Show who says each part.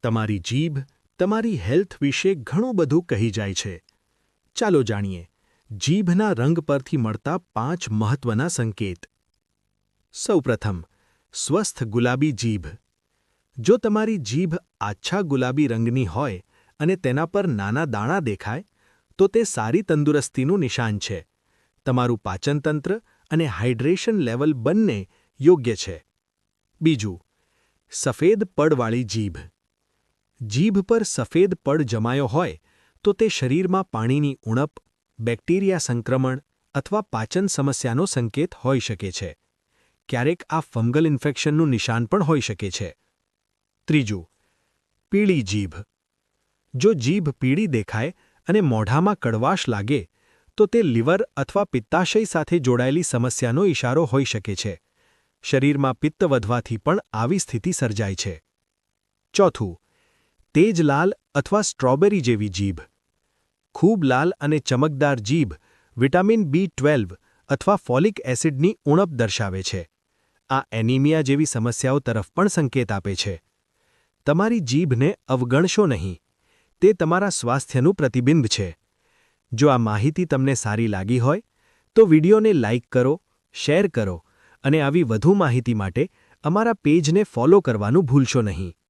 Speaker 1: તમારી જીભ તમારી હેલ્થ વિશે ઘણું બધું કહી જાય છે. ચાલો જાણીએ જીભના રંગ પરથી મળતા 5 મહત્વના સંકેત. સૌપ્રથમ, સ્વસ્થ ગુલાબી જીભ. જો તમારી જીભ આછા ગુલાબી રંગની હોય અને તેના પર નાના દાણા દેખાય, તો તે સારી તંદુરસ્તીનું નિશાન છે. તમારું પાચનતંત્ર અને હાઇડ્રેશન લેવલ બંને યોગ્ય છે. બીજું, સફેદ પડવાળી જીભ. જીભ પર સફેદ પડ જમાયો હોય તો તે શરીરમાં પાણીની ઉણપ, બેક્ટેરિયા સંક્રમણ અથવા પાચન સમસ્યાનો સંકેત હોઈ શકે છે. ક્યારેક આ ફંગલ ઇન્ફેક્શનનું નિશાન પણ હોઈ શકે છે. ત્રીજું, પીળી જીભ. જો જીભ પીળી દેખાય અને મોઢામાં કડવાશ લાગે, તો તે લીવર અથવા પિત્તાશય સાથે જોડાયેલી સમસ્યાનો ઇશારો હોઈ શકે છે. શરીરમાં પિત્ત વધવાથી પણ આવી સ્થિતિ સર્જાય છે. ચોથું, તેજ લાલ અથવા સ્ટ્રોબેરી જેવી જીભ. ખૂબ લાલ અને ચમકદાર જીભ વિટામિન B12 અથવા ફોલિક એસિડની ઉણપ દર્શાવે છે. આ એનિમિયા જેવી સમસ્યાઓ તરફ પણ સંકેત આપે છે. તમારી જીભને અવગણશો નહીં. તે તમારા સ્વાસ્થ્યનું પ્રતિબિંબ છે. જો આ માહિતી તમને સારી લાગી હોય, તો વિડિયોને લાઇક કરો, શેર કરો અને આવી વધુ માહિતી માટે અમારા પેજને ફોલો કરવાનું ભૂલશો નહીં.